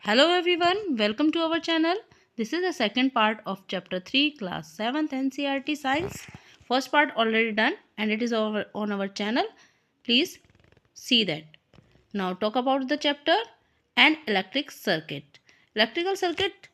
Hello everyone, welcome to our channel. This is the second part of chapter 3 class 7th NCERT science. First part already done and it is on our channel. Please see that. Now talk about the chapter and electric circuit. Electrical circuit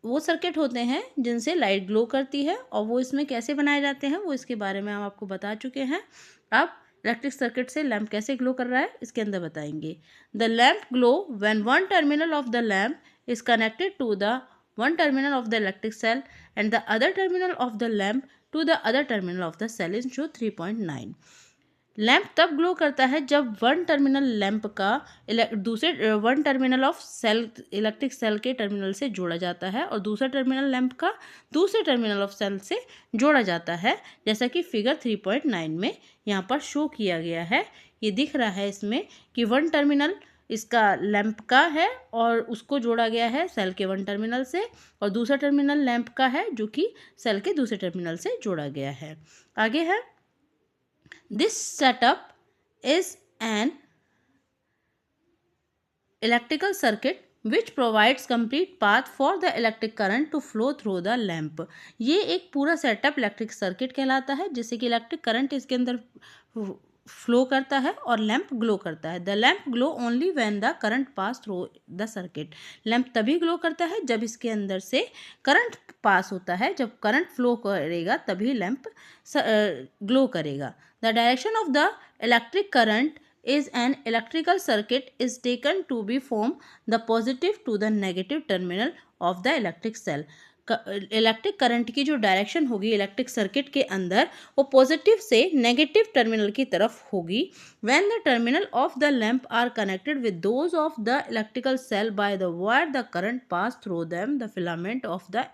वो circuit होते हैं जिनसे light glow करती है और वो इसमें कैसे बनाए जाते हैं वो इसके बारे में हम आपको बता चुके हैं। अब इलेक्ट्रिक सर्किट से लैंप कैसे ग्लो कर रहा है इसके अंदर बताएंगे। The lamp glow when one terminal of the lamp is connected to the one terminal of the electric cell and the other terminal of the lamp to the other terminal of the cell in show 3.9। Lamp तब glow करता है जब one terminal lamp का दूसरे one terminal of cell electric cell के terminal से जोड़ा जाता है और दूसरा टर्मिनल लैंप का दूसरे टर्मिनल ऑफ सेल से जोड़ा जाता है, जैसा कि फिगर 3.9 में यहाँ पर शो किया गया है। ये दिख रहा है इसमें कि वन टर्मिनल इसका लैंप का है और उसको जोड़ा गया है सेल के वन टर्मिनल से और दूसरा टर्मिनल लैंप का है जो कि सेल के दूसरे टर्मिनल से जोड़ा गया है। आगे है This setup is an electrical circuit which provides complete path for the electric current to flow through the lamp। ये एक पूरा सेटअप इलेक्ट्रिक सर्किट कहलाता है जिससे कि इलेक्ट्रिक करंट इसके अंदर फ्लो करता है और लैंप ग्लो करता है। The lamp glow only when the current pass through the circuit. Lamp तभी ग्लो करता है जब इसके अंदर से करंट पास होता है, जब करंट फ्लो करेगा तभी लैंप ग्लो करेगा। The direction of the electric current is an electrical circuit is taken to be from the positive to the negative terminal of the electric cell। Electric current की जो direction होगी electric circuit के अंदर वो positive से negative terminal की तरफ होगी। When the terminal of the lamp are connected with those of the electrical cell by the wire the current pass through them the filament of the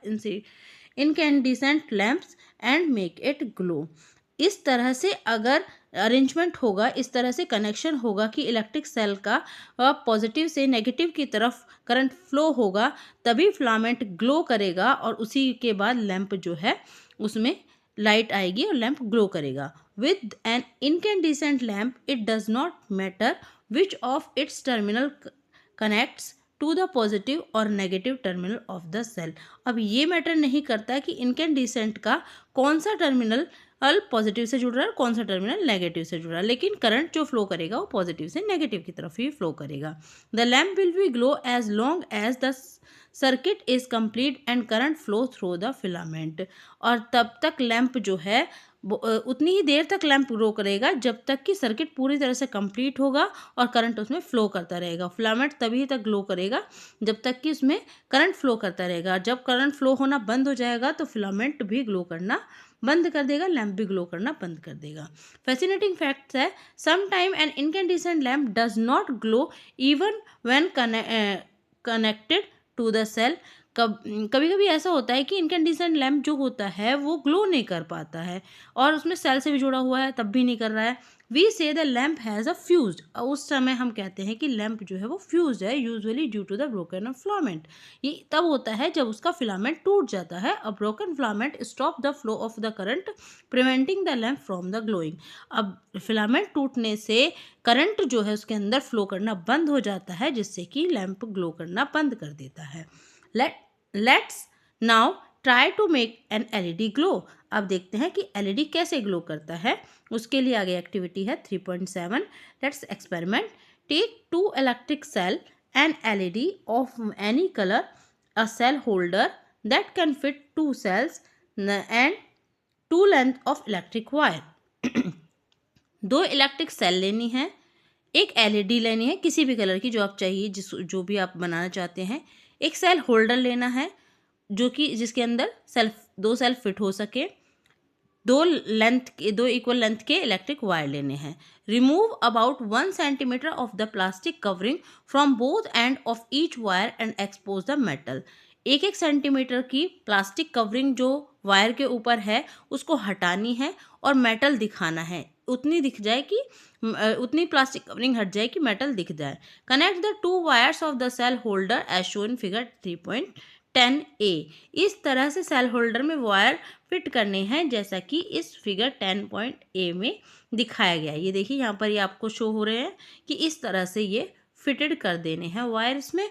incandescent lamps and make it glow. इस तरह से अगर arrangement होगा, इस तरह से connection होगा कि इलेक्ट्रिक सेल का पॉजिटिव से नेगेटिव की तरफ करंट फ्लो होगा तभी फिलामेंट ग्लो करेगा और उसी के बाद लैंप जो है उसमें लाइट आएगी और लैंप ग्लो करेगा। With an incandescent lamp it does not matter which of its terminal connects to the positive और negative terminal of the cell. अब ये मैटर नहीं करता कि इनकैंडिसेंट का कौन सा टर्मिनल पॉजिटिव से जुड़ रहा है और कौन सा टर्मिनल नेगेटिव से जुड़ रहा है, लेकिन करंट जो फ्लो करेगा वो पॉजिटिव से नेगेटिव की तरफ ही फ्लो करेगा। The lamp will be glow as long as the circuit is complete and current flow through the filament. और तब तक लैंप जो है उतनी ही देर तक लैंप ग्लो करेगा जब तक कि सर्किट पूरी तरह से कंप्लीट होगा और करंट उसमें फ्लो करता रहेगा। फिलामेंट तभी तक ग्लो करेगा जब तक कि उसमें करंट फ्लो करता रहेगा। जब करंट फ्लो होना बंद हो जाएगा तो फिलामेंट भी ग्लो करना बंद कर देगा, लैंप भी ग्लो करना बंद कर देगा। फैसिनेटिंग फैक्ट है, some time an incandescent lamp does not glow even when connected to the cell. कभी कभी ऐसा होता है कि इनकैंडिसेंट लैंप जो होता है वो ग्लो नहीं कर पाता है और उसमें सेल से भी जुड़ा हुआ है तब भी नहीं कर रहा है। वी से the lamp has a fuse. उस समय हम कहते हैं कि लैंप जो है वो फ्यूज है, usually due to the broken off filament. ये तब होता है जब उसका फिलामेंट टूट जाता है। A broken filament stop the flow of the current preventing the lamp from the glowing. अब फिलामेंट टूटने से करंट जो है उसके अंदर फ्लो करना बंद हो जाता है जिससे कि लैंप ग्लो करना बंद कर देता है। Let's now try to make an LED glow. अब देखते हैं कि एलईडी कैसे ग्लो करता है। उसके लिए आगे एक्टिविटी है 3.7। Let's experiment. Take 2 electric cell an LED of any colour, a cell holder that can fit 2 cells and 2 length of electric wire. 2 electric cell लेनी है, एक एलईडी लेनी है किसी भी कलर की जो आप चाहिए, जो भी आप बनाना चाहते हैं। एक सेल होल्डर लेना है जो कि जिसके अंदर दो सेल फिट हो सके। 2 इक्वल लेंथ के इलेक्ट्रिक वायर लेने हैं। Remove about 1 centimeter of the plastic covering from both end of each wire and expose the metal. 1 centimetre की प्लास्टिक कवरिंग जो वायर के ऊपर है उसको हटानी है और मेटल दिखाना है, उतनी दिख जाए कि उतनी प्लास्टिक कवरिंग हट जाए कि मेटल दिख जाए। Connect the 2 wires of the cell holder as shown figure 3.10a। इस तरह से सेल होल्डर में वायर फिट करने हैं जैसा कि इस फिगर 10.a में दिखाया गया है। ये देखिए यहाँ पर ये आपको शो हो रहे हैं कि इस तरह से ये फिटेड कर देने हैं वायर इसमें।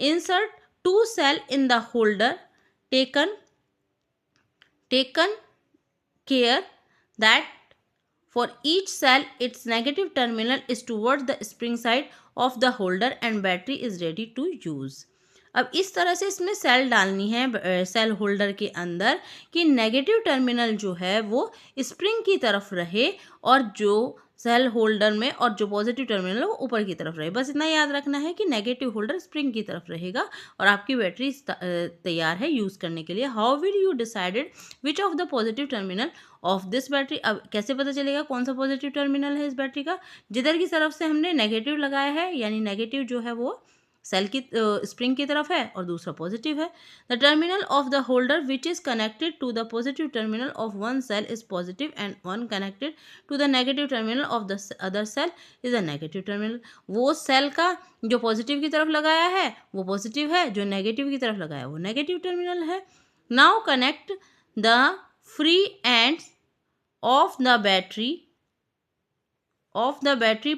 insert 2 cell in the holder. Taken care that for each cell its negative terminal is towards the spring side of the holder and battery is ready to use. अब इस तरह से इसमें सेल डालनी है सेल होल्डर के अंदर कि नेगेटिव टर्मिनल जो है वो स्प्रिंग की तरफ रहे और जो सेल होल्डर में और जो पॉजिटिव टर्मिनल है वो ऊपर की तरफ रहे। बस इतना याद रखना है कि नेगेटिव होल्डर स्प्रिंग की तरफ रहेगा और आपकी बैटरी तैयार है यूज़ करने के लिए। How will you decided which of the positive terminal of this battery, अब कैसे पता चलेगा कौन सा पॉजिटिव टर्मिनल है इस बैटरी का? जिधर की तरफ से हमने नेगेटिव लगाया है, यानी नेगेटिव जो है वो सेल की स्प्रिंग की तरफ है और दूसरा पॉजिटिव है। The terminal of the holder which is connected to the positive terminal of one cell is positive and one connected to the negative terminal of the other cell is a negative terminal. वो cell का जो positive की तरफ लगाया है वो positive है, जो नेगेटिव की तरफ लगाया है वो नेगेटिव टर्मिनल है। Now connect the free ends of the battery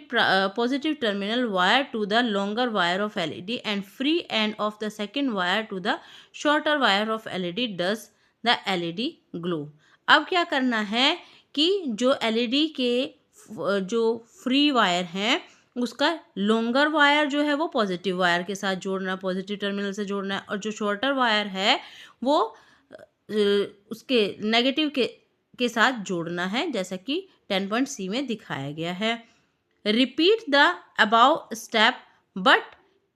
positive terminal wire to the longer wire of LED and free end of the second wire to the shorter wire of LED does the LED glow। अब क्या करना है कि जो LED के जो free wire हैं उसका लॉन्गर वायर जो है वो पॉजिटिव वायर के साथ जोड़ना, पॉजिटिव टर्मिनल से जोड़ना है, और जो शॉर्टर वायर है वो उसके नेगेटिव के साथ जोड़ना है, जैसा कि 10.C में दिखाया गया है। Repeat the above step but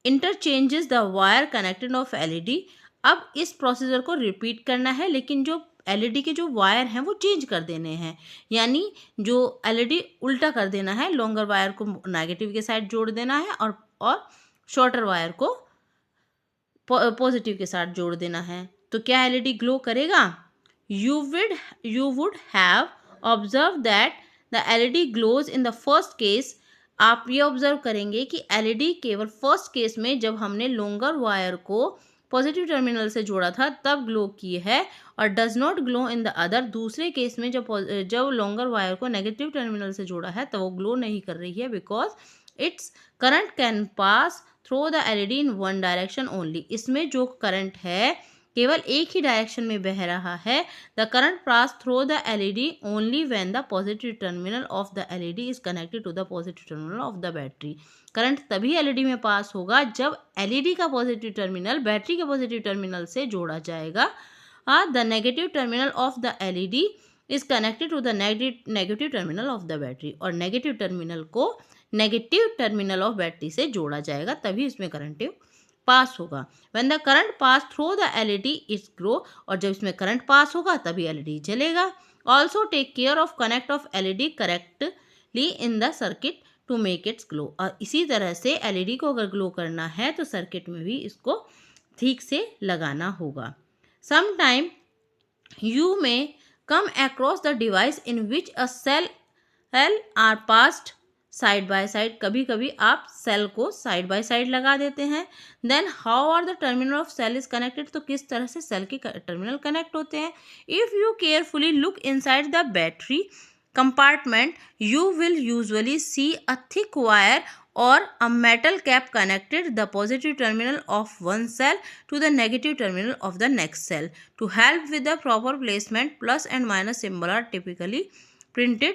interchanges the wire connected of LED। अब इस प्रोसीजर को रिपीट करना है लेकिन जो LED के जो वायर हैं वो चेंज कर देने हैं, यानी जो LED उल्टा कर देना है, लॉन्गर वायर को नेगेटिव के साथ जोड़ देना है और शॉर्टर वायर को पॉजिटिव के साथ जोड़ देना है। तो क्या LED ग्लो करेगा? You would have observed that the LED glows in the first case। आप ये ऑब्जर्व करेंगे कि LED केवल फर्स्ट केस में जब हमने लॉन्गर वायर को पॉजिटिव टर्मिनल से जोड़ा था तब ग्लो की है, और does not glow in the other. दूसरे केस में जब लॉन्गर वायर को नेगेटिव टर्मिनल से जोड़ा है तब वो ग्लो नहीं कर रही है, because its current can pass through the LED in one direction only. इसमें जो करंट है केवल एक ही डायरेक्शन में बह रहा है। The current pass through the LED only when the positive terminal of the LED is connected to the positive terminal of the battery. Current तभी LED में पास होगा जब LED का पॉजिटिव टर्मिनल बैटरी के पॉजिटिव टर्मिनल से जोड़ा जाएगा। The negative terminal of the LED is connected to the negative terminal of the battery, और नेगेटिव टर्मिनल को नेगेटिव टर्मिनल ऑफ बैटरी से जोड़ा जाएगा तभी इसमें करंट पास होगा। When the current pass through the LED it grow, और जब इसमें करंट पास होगा तभी LED जलेगा। Also take care of connect of LED correctly in the circuit to make it glow। और इसी तरह से LED को अगर ग्लो करना है तो सर्किट में भी इसको ठीक से लगाना होगा। Sometime you may come across the device in which a cell are passed side by side. कभी कभी आप सेल को साइड बाय साइड लगा देते हैं। Then how are the terminal of cell is connected, तो किस तरह से सेल के टर्मिनल कनेक्ट होते हैं। If you carefully look inside the battery compartment you will usually see a thick wire और a metal cap connected the positive terminal of one cell to the negative terminal of the next cell. To help with the proper placement, plus and minus symbol are typically printed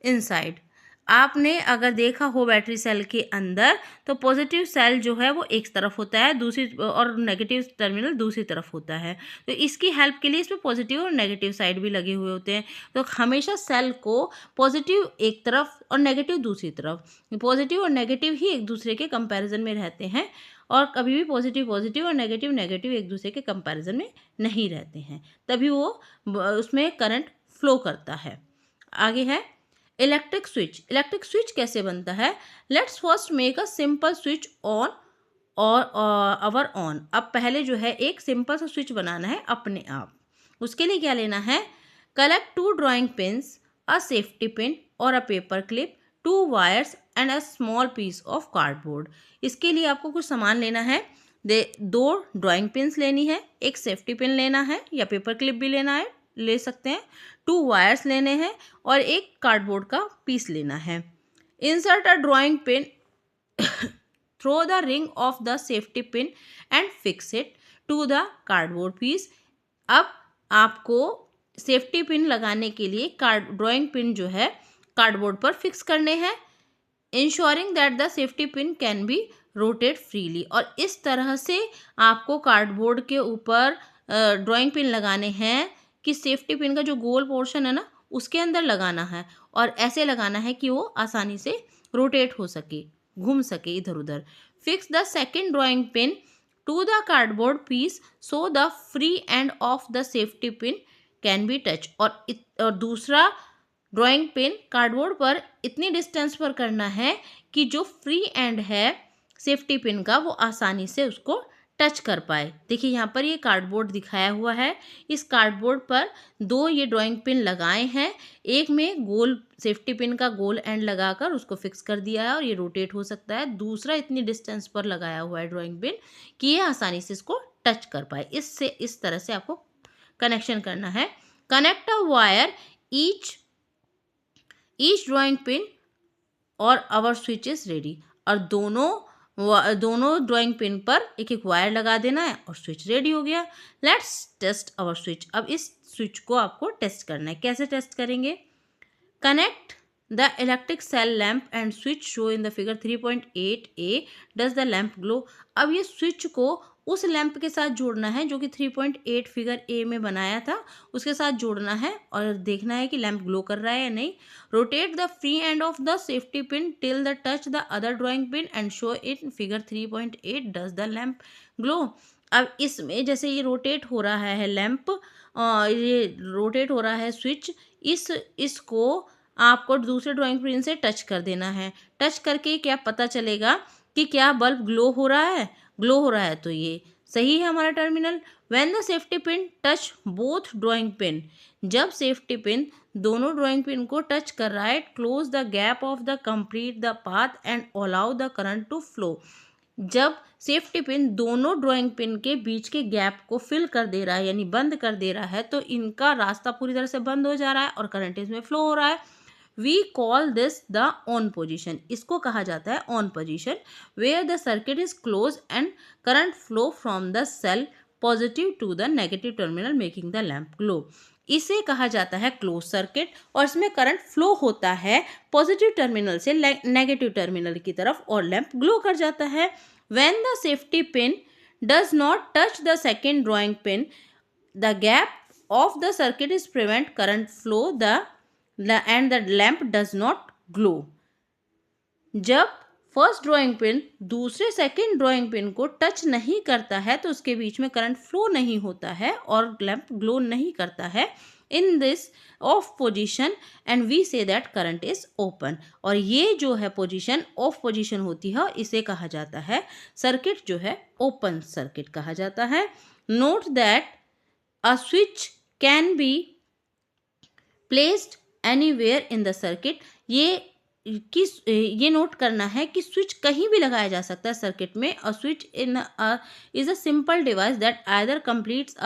inside। आपने अगर देखा हो battery cell के अंदर तो positive cell जो है वो एक तरफ होता है, दूसरी और नेगेटिव टर्मिनल दूसरी तरफ होता है। तो इसकी हेल्प के लिए इसमें पॉजिटिव और नेगेटिव साइड भी लगे हुए होते हैं। तो हमेशा सेल को पॉजिटिव एक तरफ और नेगेटिव दूसरी तरफ, पॉजिटिव और नेगेटिव ही एक दूसरे के कंपैरिजन में रहते हैं, और कभी भी पॉजिटिव और नेगेटिव एक दूसरे के कंपैरिजन में नहीं रहते हैं, तभी वो उसमें करंट फ्लो करता है। आगे है इलेक्ट्रिक स्विच। इलेक्ट्रिक स्विच कैसे बनता है? Let's first make a simple switch on और अवर ऑन। अब पहले जो है एक सिंपल सा स्विच बनाना है अपने आप। उसके लिए क्या लेना है? Collect 2 drawing pins, a safety pin और a paper clip, 2 wires and a small piece of cardboard. इसके लिए आपको कुछ सामान लेना है। 2 ड्राइंग पिन्स लेनी है, एक सेफ्टी पिन लेना है या पेपर क्लिप भी ले सकते हैं, 2 वायर्स लेने हैं और एक कार्डबोर्ड का पीस लेना है। Insert a drawing pin through the ring of the safety pin and fix it to the cardboard piece. अब आपको सेफ्टी पिन लगाने के लिए ड्राइंग पिन जो है कार्डबोर्ड पर फिक्स करने हैं। Ensuring that the safety pin can B rotate freely, और इस तरह से आपको कार्डबोर्ड के ऊपर ड्राइंग पिन लगाने हैं कि सेफ्टी पिन का जो गोल पोर्शन है ना उसके अंदर लगाना है, और ऐसे लगाना है कि वो आसानी से रोटेट हो सके, घूम सके इधर उधर। Fix the second drawing pin to the cardboard piece so the free end of the safety pin can be touch, और दूसरा ड्राइंग पिन कार्डबोर्ड पर इतनी डिस्टेंस पर करना है कि जो फ्री एंड है सेफ्टी पिन का वो आसानी से उसको टच कर पाए। देखिए यहाँ पर ये कार्डबोर्ड दिखाया हुआ है, इस कार्डबोर्ड पर दो ये ड्राइंग पिन लगाए हैं, एक में गोल सेफ्टी पिन का गोल एंड लगाकर उसको फिक्स कर दिया है और ये रोटेट हो सकता है, दूसरा इतनी डिस्टेंस पर लगाया हुआ है ड्राइंग पिन कि ये आसानी से इसको टच कर पाए। इससे इस तरह से आपको कनेक्शन करना है। Connect a wire each drawing pin और आवर स्विच इज रेडी, और दोनों ड्राइंग पिन पर एक एक वायर लगा देना है और स्विच रेडी हो गया। Let's test our switch. अब इस स्विच को आपको टेस्ट करना है। कैसे टेस्ट करेंगे? Connect the electric cell lamp and switch show in the figure 3.8a does the lamp glow. अब ये स्विच को उस लैंप के साथ जोड़ना है जो कि 3.8 फिगर ए में बनाया था, उसके साथ जोड़ना है और देखना है कि लैंप ग्लो कर रहा है या नहीं। Rotate the free end of the safety pin till the touch the other drawing pin and show it figure 3.8 does the lamp glow. अब इसमें जैसे ये रोटेट हो रहा है लैंप, ये रोटेट हो रहा है स्विच, इसको आपको दूसरे ड्राइंग पिन से टच कर देना है। टच करके क्या पता चलेगा कि क्या बल्ब ग्लो हो रहा है? ग्लो हो रहा है तो ये सही है हमारा terminal. When the safety pin touch both drawing pin, जब सेफ्टी पिन दोनों ड्राइंग पिन को टच कर रहा है, close the gap of the complete the path and allow the current to flow. जब सेफ्टी पिन दोनों ड्राइंग पिन के बीच के गैप को फिल कर दे रहा है यानी बंद कर दे रहा है, तो इनका रास्ता पूरी तरह से बंद हो जा रहा है और करंट इसमें फ्लो हो रहा है। We call this the on position. इसको कहा जाता है on position, where the circuit is close and current flow from the cell positive to the negative terminal making the lamp glow. इसे कहा जाता है क्लोज सर्किट और इसमें करंट फ्लो होता है पॉजिटिव टर्मिनल से नेगेटिव टर्मिनल की तरफ और लैम्प ग्लो कर जाता है। When the safety pin does not touch the second drawing pin, the gap of the circuit is prevent current flow and the lamp does not glow। जब first drawing pin दूसरे second drawing pin को touch नहीं करता है तो उसके बीच में current flow नहीं होता है और लैंप ग्लो नहीं करता है in this off position and we say that current is open. और ये जो है पोजीशन ऑफ पोजीशन होती है, इसे कहा जाता है सर्किट जो है ओपन सर्किट कहा जाता है। Note that a switch can be placed anywhere in the circuit. ये नोट करना है कि स्विच कहीं भी लगाया जा सकता है सर्किट में। A switch is a simple device that either completes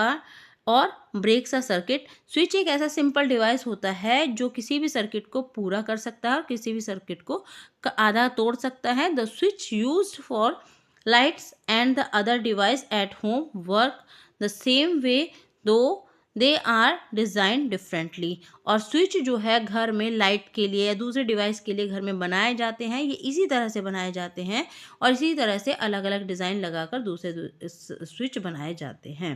और ब्रेक्स अ सर्किट। स्विच एक ऐसा सिंपल डिवाइस होता है जो किसी भी सर्किट को पूरा कर सकता है और किसी भी सर्किट को आधा तोड़ सकता है। The switch used for lights and the other device at home work the same way दो दे आर डिज़ाइन डिफरेंटली। और स्विच जो है घर में लाइट के लिए या दूसरे डिवाइस के लिए घर में बनाए जाते हैं, ये इसी तरह से बनाए जाते हैं और इसी तरह से अलग अलग डिज़ाइन लगाकर दूसरे स्विच बनाए जाते हैं।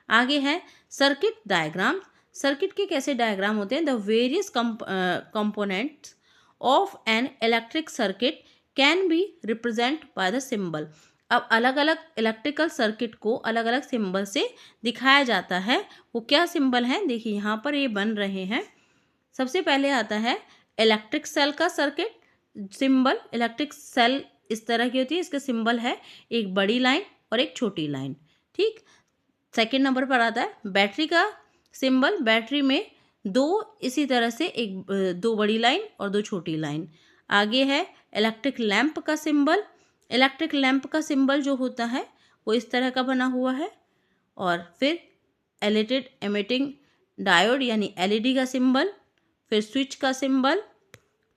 आगे है सर्किट डायग्राम। सर्किट के कैसे डायग्राम होते हैं? The various components of an electric circuit can be represent by the symbol. अब अलग अलग इलेक्ट्रिकल सर्किट को अलग अलग सिंबल से दिखाया जाता है। वो क्या सिंबल हैं? देखिए यहाँ पर ये बन रहे हैं। सबसे पहले आता है इलेक्ट्रिक सेल का सर्किट सिंबल। इलेक्ट्रिक सेल इस तरह की होती है, इसका सिंबल है एक बड़ी लाइन और एक छोटी लाइन, ठीक। सेकंड नंबर पर आता है बैटरी का सिंबल। बैटरी में दो इसी तरह से दो बड़ी लाइन और दो छोटी लाइन। आगे है इलेक्ट्रिक लैंप का सिंबल। इलेक्ट्रिक लैंप का सिंबल जो होता है वो इस तरह का बना हुआ है। और फिर एलिटेड एमिटिंग डायोड यानी एलईडी का सिंबल। फिर स्विच का सिंबल,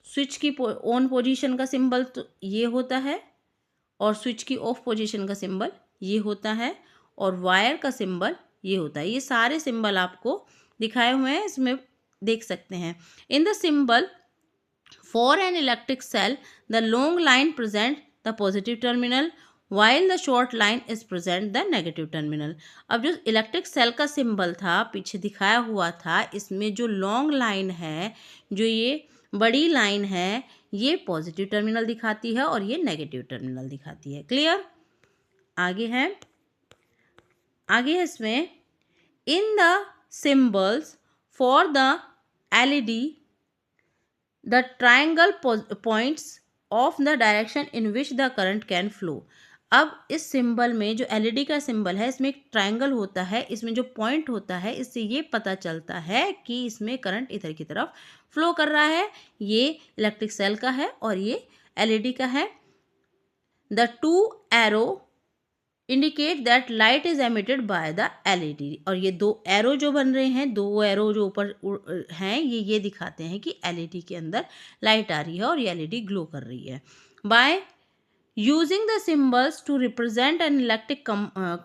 स्विच की ऑन पोजीशन का सिंबल तो ये होता है। और स्विच की ऑफ पोजीशन का सिंबल ये होता है और वायर का सिंबल ये होता है। ये सारे सिंबल आपको दिखाए हुए हैं, इसमें देख सकते हैं। In the symbol for an electric cell the long line present the positive terminal while the short line is present the negative terminal. अब जो इलेक्ट्रिक सेल का सिंबल था पीछे दिखाया हुआ था, इसमें जो लॉन्ग लाइन है, जो ये बड़ी लाइन है, ये पॉजिटिव टर्मिनल दिखाती है और ये नेगेटिव टर्मिनल दिखाती है। क्लियर? आगे है इसमें in the symbols for the LED the triangle points of the direction in which the current can flow. अब इस सिंबल में जो एलईडी का सिंबल है, इसमें एक ट्राइंगल होता है, इसमें जो पॉइंट होता है, इससे ये पता चलता है कि इसमें करंट इधर की तरफ फ्लो कर रहा है। ये इलेक्ट्रिक सेल का है और ये एलईडी का है। The two arrow indicate that light is emitted by the LED. और ये दो एरो जो बन रहे हैं, दो एरो जो ऊपर हैं, ये दिखाते हैं कि एलईडी के अंदर लाइट आ रही है और ये एलईडी ग्लो कर रही है। By using the symbols to represent an electric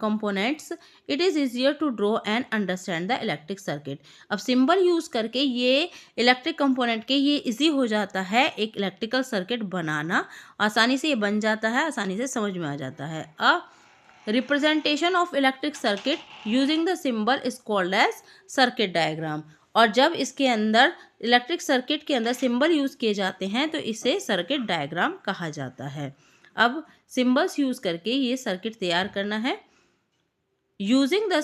components it is easier to draw and understand the electric circuit. अब सिंबल यूज़ करके ये इलेक्ट्रिक कंपोनेंट के ये इजी हो जाता है एक इलेक्ट्रिकल सर्किट बनाना, आसानी से ये बन जाता है, आसानी से समझ में आ जाता है। Representation of electric circuit using the symbol is called as circuit diagram. और जब इसके अंदर इलेक्ट्रिक सर्किट के अंदर सिंबल यूज़ किए जाते हैं तो इसे सर्किट डायग्राम कहा जाता है। अब सिंबल्स यूज़ करके ये सर्किट तैयार करना है। Using the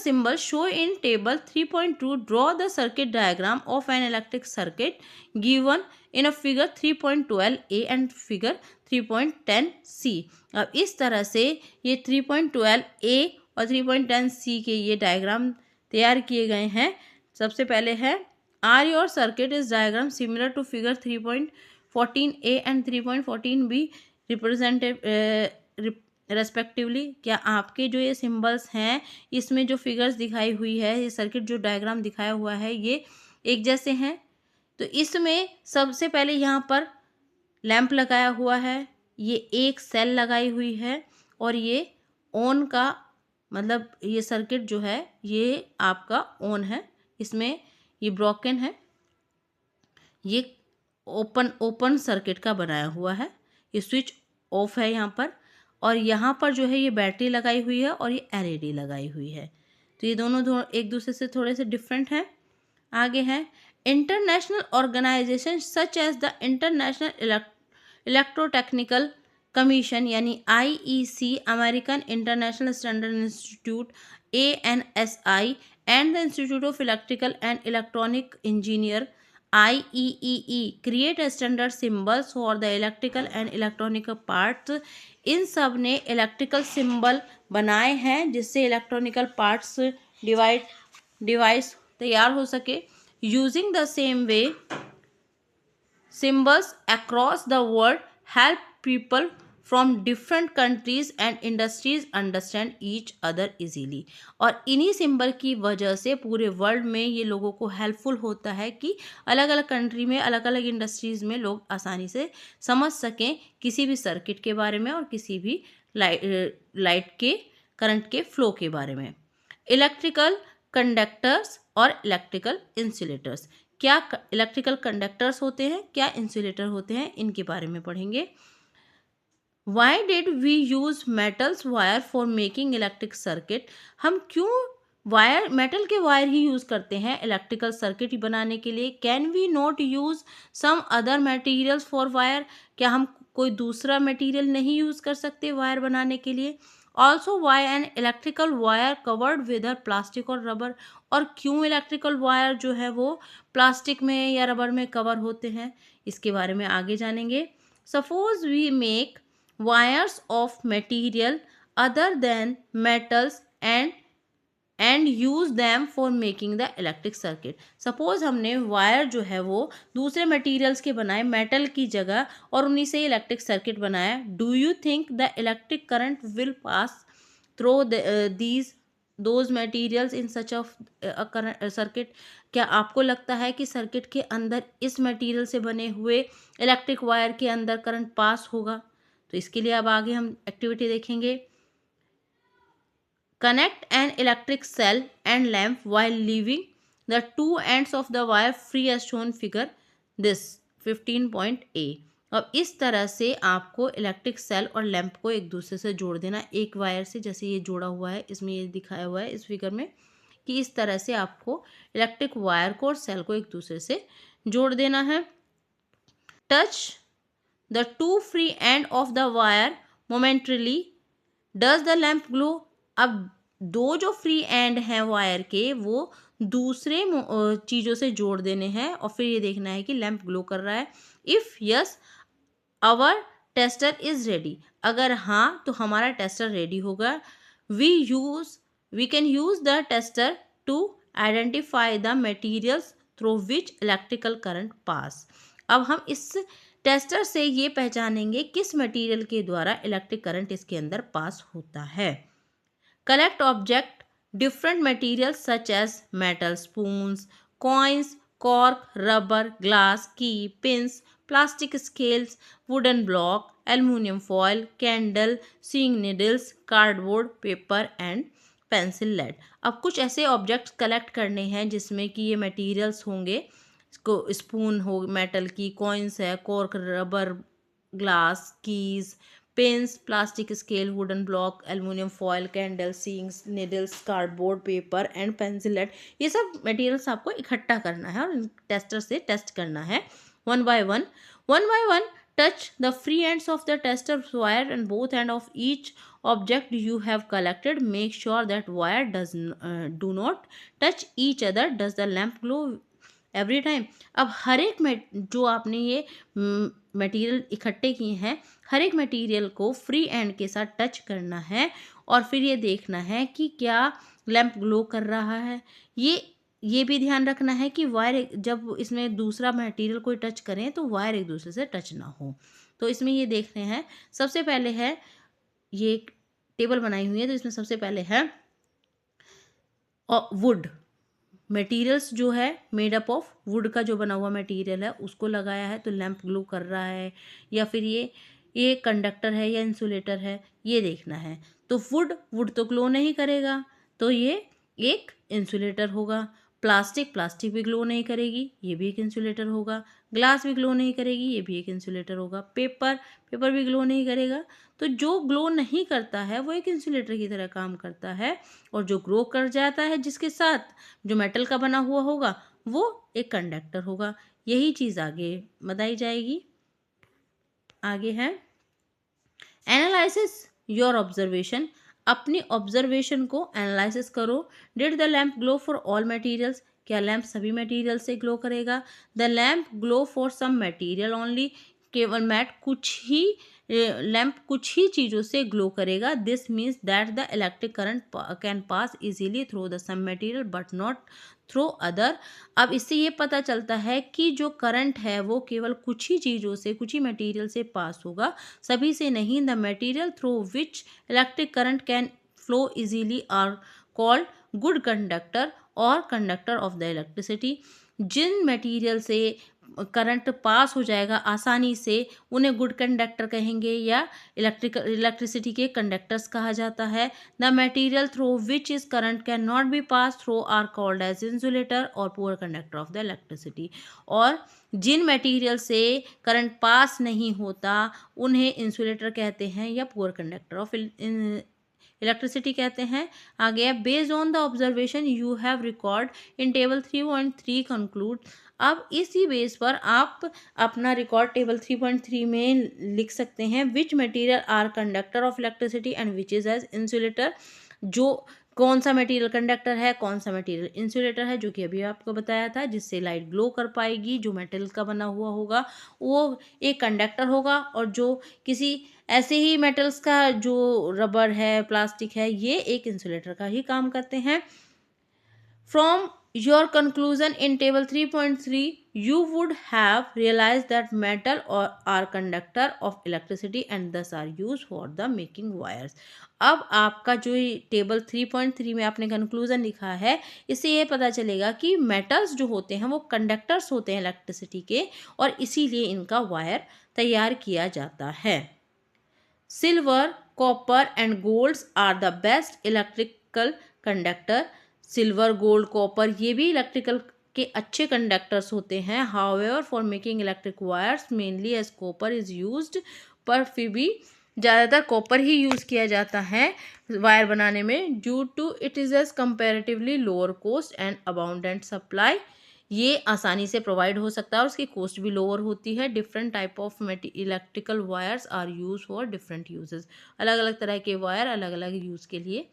symbol show in table 3.2 draw the circuit diagram of an electric circuit given in a figure 3.12a and figure 3.10c। अब इस तरह से ये 3.12a और 3.10c के ये डायग्राम तैयार किए गए हैं। सबसे पहले है are your circuit is diagram similar to figure 3.14a and 3.14b represented respectively. क्या आपके जो ये सिंबल्स हैं, इसमें जो फिगर्स दिखाई हुई है, ये सर्किट जो डायग्राम दिखाया हुआ है, ये एक जैसे हैं? तो इसमें सबसे पहले यहाँ पर लैंप लगाया हुआ है, ये एक सेल लगाई हुई है और ये ऑन का मतलब ये सर्किट जो है ये आपका ऑन है, इसमें ये ब्रोकन है, ये ओपन सर्किट का बनाया हुआ है, ये स्विच ऑफ है यहाँ पर। और यहाँ पर जो है ये बैटरी लगाई हुई है और ये एलईडी लगाई हुई है। तो ये दोनों एक दूसरे से थोड़े से डिफरेंट हैं। आगे है international organisation such as the international electrotechnical commission यानी IEC, American international standard institute ANSI and the institute of electrical and electronic engineer IEEE create a standard symbols for the electrical and electronic parts। इन सब ने electrical symbol बनाए हैं जिससे electronical parts device तैयार हो सके। Using the same way symbols across the world help people from different countries and industries understand each other easily. और इन्हीं सिंबल की वजह से पूरे वर्ल्ड में ये लोगों को हेल्पफुल होता है कि अलग अलग कंट्री में अलग अलग इंडस्ट्रीज़ में लोग आसानी से समझ सकें किसी भी सर्किट के बारे में और किसी भी लाइट के करंट के फ्लो के बारे में। इलेक्ट्रिकल कंडक्टर्स और इलेक्ट्रिकल इंसुलेटर्स। क्या इलेक्ट्रिकल कंडक्टर्स होते हैं, क्या इंसुलेटर होते हैं, इनके बारे में पढ़ेंगे। Why did we use metals wire for making electric circuit? हम क्यों वायर मेटल के वायर ही यूज़ करते हैं इलेक्ट्रिकल सर्किट बनाने के लिए। Can we not use some other materials for wire? क्या हम कोई दूसरा मटेरियल नहीं यूज़ कर सकते वायर बनाने के लिए। Also why an electrical wire covered with plastic और रबर। और क्यों इलेक्ट्रिकल वायर जो है वो प्लास्टिक में या रबर में कवर होते हैं, इसके बारे में आगे जानेंगे। Suppose we make wires of material other than metals and use them for making the electric circuit। Suppose हमने वायर जो है वो दूसरे मटेरियल्स के बनाए मेटल की जगह और उन्हीं से इलेक्ट्रिक सर्किट बनाया। Do you think the electric current will pass through these those materials in such of circuit? क्या आपको लगता है कि सर्किट के अंदर इस मटेरियल से बने हुए इलेक्ट्रिक वायर के अंदर करंट पास होगा? तो इसके लिए अब आगे हम एक्टिविटी देखेंगे। Connect an electric cell and lamp while leaving the two ends of the wire free as shown figure this 15.a। अब इस तरह से आपको इलेक्ट्रिक सेल और लैंप को एक दूसरे से जोड़ देना, एक वायर से, जैसे ये जोड़ा हुआ है, इसमें ये दिखाया हुआ है इस फिगर में कि इस तरह से आपको इलेक्ट्रिक वायर को और सेल को एक दूसरे से जोड़ देना है। Touch the two free end of the wire momentarily, does the lamp glow? अब दो जो फ्री एंड हैं वायर के वो दूसरे चीज़ों से जोड़ देने हैं और फिर ये देखना है कि लैम्प ग्लो कर रहा है। If yes our tester is ready, अगर हाँ तो हमारा टेस्टर रेडी होगा। We can use the tester to identify the materials through which electrical current pass. अब हम इस टेस्टर से ये पहचानेंगे किस मटेरियल के द्वारा इलेक्ट्रिक करंट इसके अंदर पास होता है। Collect object different materials such as metal spoons, coins, cork, rubber, glass, key, pins, plastic scales, wooden block, aluminium foil, candle, sewing needles, cardboard, paper and pencil lead। अब कुछ ऐसे objects collect करने हैं जिसमें कि ये मटेरियल्स होंगे, इसको स्पून हो मेटल की, कॉइन्स है, cork, rubber, glass, keys, pens, plastic scale, wooden block, aluminium foil, candle, सींग्स, needles, cardboard, paper and pencil lead. ये सब मटेरियल्स आपको इकट्ठा करना है और टेस्टर से टेस्ट करना है one by one. Touch the free ends of the tester wire and both end of each object you have collected, make sure that wire do not touch each other, does the lamp glow every time. अब हर एक में जो आपने ये material इकट्ठे किए हैं, हर एक मटेरियल को फ्री एंड के साथ टच करना है और फिर ये देखना है कि क्या लैंप ग्लो कर रहा है। ये भी ध्यान रखना है कि वायर, जब इसमें दूसरा मटेरियल कोई टच करें तो वायर एक दूसरे से टच ना हो। तो इसमें ये देखने हैं, सबसे पहले है, ये एक टेबल बनाई हुई है तो इसमें सबसे पहले है वुड मटेरियल्स, जो है मेड अप ऑफ वुड का जो बना हुआ मटेरियल है उसको लगाया है तो लैंप ग्लो कर रहा है, या फिर ये कंडक्टर है या इंसुलेटर है, ये देखना है। तो वुड तो ग्लो नहीं करेगा तो ये एक इंसुलेटर होगा। प्लास्टिक भी ग्लो नहीं करेगी, ये भी एक इंसुलेटर होगा। ग्लास भी ग्लो नहीं करेगी, ये भी एक इंसुलेटर होगा। पेपर भी ग्लो नहीं करेगा। तो जो ग्लो नहीं करता है वो एक इंसुलेटर की तरह काम करता है, और जो ग्लो कर जाता है जिसके साथ जो मेटल का बना हुआ होगा वो एक कंडक्टर होगा। यही चीज़ आगे बताई जाएगी। आगे है एनालिसिस योर ऑब्जर्वेशन, अपनी ऑब्जर्वेशन को एनालिसिस करो। Did the lamp glow for all materials, क्या लैम्प सभी मटेरियल से ग्लो करेगा। The lamp glow for some material only, केवल लैम्प कुछ ही चीज़ों से ग्लो करेगा। This means that the electric current can pass easily through the some material but not through other. अब इससे ये पता चलता है कि जो करंट है वो केवल कुछ ही चीज़ों से, कुछ ही मटेरियल से पास होगा, सभी से नहीं। The material through which electric current can flow easily are called good conductor और कंडक्टर ऑफ द इलेक्ट्रिसिटी। जिन मटेरियल से करंट पास हो जाएगा आसानी से उन्हें गुड कंडक्टर कहेंगे या इलेक्ट्रिसिटी के कंडक्टर्स कहा जाता है। The material through which is current can not be pass through are called as insulator और poor conductor of the electricity. और जिन मटेरियल से करंट पास नहीं होता उन्हें इंसुलेटर कहते हैं या पुअर कंडक्टर ऑफ इलेक्ट्रिसिटी कहते हैं। आगे है based on the observation you have record in table 3.3 conclude. अब इसी बेस पर आप अपना रिकॉर्ड टेबल 3.3 में लिख सकते हैं which material are conductor of electricity and which is as insulator. जो कौन सा मटेरियल कंडक्टर है, कौन सा मटेरियल इंसुलेटर है, जो कि अभी आपको बताया था, जिससे लाइट ग्लो कर पाएगी। जो मेटल का बना हुआ होगा वो एक कंडक्टर होगा, और जो किसी ऐसे ही मेटल्स का, जो रबर है, प्लास्टिक है, ये एक इंसुलेटर का ही काम करते हैं। From your conclusion in table 3.3, you would have realized that metal or are conductor of electricity and thus are used for the making wires. अब आपका जो टेबल 3.3 में आपने कंक्लूजन लिखा है, इससे ये पता चलेगा कि मेटल्स जो होते हैं वो कंडक्टर्स होते हैं इलेक्ट्रिसिटी के, और इसीलिए इनका वायर तैयार किया जाता है. Silver, copper and golds are the best electrical conductor. Silver, gold, copper ये भी इलेक्ट्रिकल के अच्छे कंडक्टर्स होते हैं. However for making electric wires mainly as copper is used, पर फिर भी ज़्यादातर कॉपर ही यूज़ किया जाता है वायर बनाने में. Due to it is as comparatively lower cost and abundant supply. ये आसानी से प्रोवाइड हो सकता है और उसकी कॉस्ट भी लोअर होती है. Different type of electrical wires are use for different usages. अलग अलग तरह के वायर अलग अलग यूज़ के लिए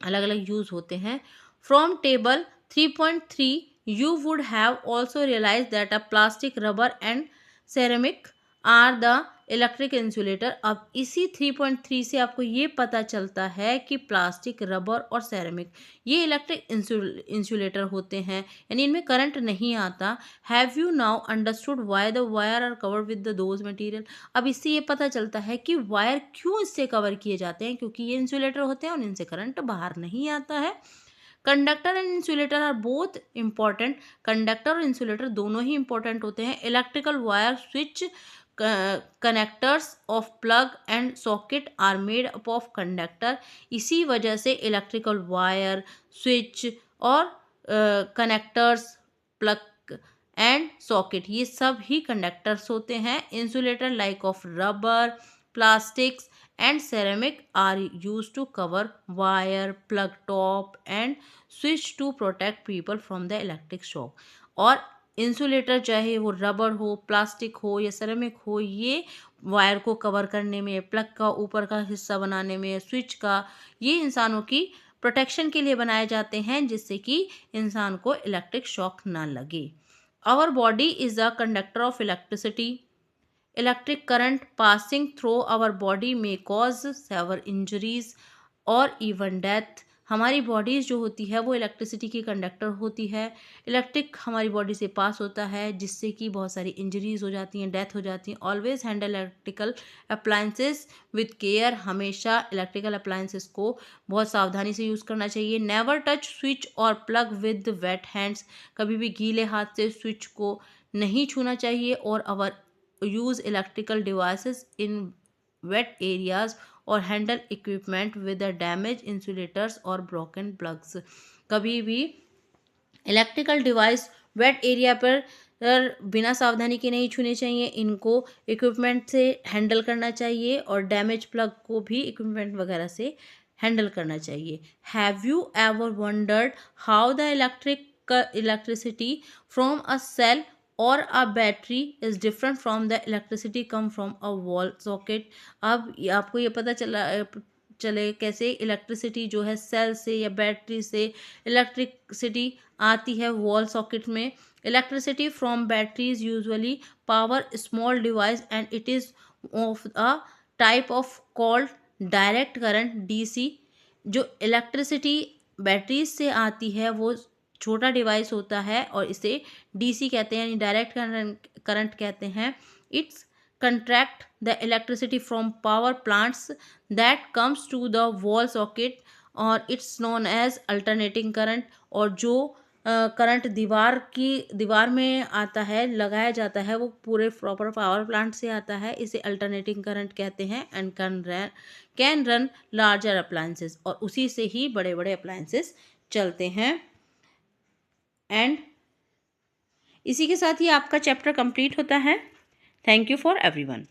अलग अलग यूज़ होते हैं. From table 3.3 you would have also realized that a plastic, rubber and ceramic are the electric insulator. अब इसी 3.3 से आपको ये पता चलता है कि प्लास्टिक, रबर और सेरेमिक ये इलेक्ट्रिक इंसुलेटर होते हैं, यानी इनमें करंट नहीं आता. Have you now understood why the wire are covered with those material. अब इससे ये पता चलता है कि वायर क्यों इससे कवर किए जाते हैं, क्योंकि ये इंसुलेटर होते हैं और इनसे करंट बाहर नहीं आता है. Conductor and insulator are both important. Conductor और इंसुलेटर दोनों ही इम्पॉर्टेंट होते हैं. Electrical wire, switch, connectors of plug and socket are made up of conductor. इसी वजह से इलेक्ट्रिकल वायर, स्विच और कनेक्टर्स, प्लग एंड सॉकेट ये सब ही कंडक्टर्स होते हैं. Insulator like of rubber, plastics and ceramic are used to cover wire, plug top and switch to protect people from the electric shock. और insulator चाहे वो rubber हो, प्लास्टिक हो या सेरेमिक हो, ये वायर को कवर करने में, प्लग का ऊपर का हिस्सा बनाने में, स्विच का, ये इंसानों की प्रोटेक्शन के लिए बनाए जाते हैं जिससे कि इंसान को इलेक्ट्रिक शॉक ना लगे. Our body is the conductor of electricity. Electric current passing through our body may cause severe injuries और even death. हमारी बॉडीज़ जो होती है वो इलेक्ट्रिसिटी की कंडक्टर होती है. इलेक्ट्रिक हमारी बॉडी से पास होता है जिससे कि बहुत सारी इंजरीज हो जाती हैं, डेथ हो जाती हैं. Always handle electrical appliances with care. हमेशा इलेक्ट्रिकल अप्लायंसेस को बहुत सावधानी से यूज़ करना चाहिए. नेवर टच स्विच और प्लग विद वेट हैंड्स. कभी भी गीले हाथ से स्विच को नहीं छूना चाहिए. और अवर use electrical devices in wet areas or handle equipment with the damaged insulators or broken plugs. कभी भी इलेक्ट्रिकल डिवाइस वेट एरिया पर बिना सावधानी के नहीं छूने चाहिए. इनको इक्विपमेंट से हैंडल करना चाहिए और डैमेज प्लग को भी इक्विपमेंट वगैरह से हैंडल करना चाहिए. Have you ever wondered how the electricity from a cell और a battery is different from the electricity come from a wall socket. अब आपको ये पता चले कैसे इलेक्ट्रिसिटी जो है सेल से या बैटरी से इलेक्ट्रिसिटी आती है वॉल सॉकेट में. Electricity from batteries usually power small device and it is of a type of called direct current DC. जो इलेक्ट्रिसिटी बैटरीज से आती है वो छोटा डिवाइस होता है और इसे डीसी कहते हैं, यानी डायरेक्ट करंट कहते हैं. It's contract the electricity from power plants that comes to the wall socket और it's known as alternating current. और जो करंट दीवार में आता है, लगाया जाता है, वो पूरे प्रॉपर पावर प्लांट से आता है. इसे अल्टरनेटिंग करंट कहते हैं. And can run larger appliances. और उसी से ही बड़े बड़े अप्लायंसेस चलते हैं. एंड इसी के साथ ही आपका चैप्टर कंप्लीट होता है. Thank you for everyone.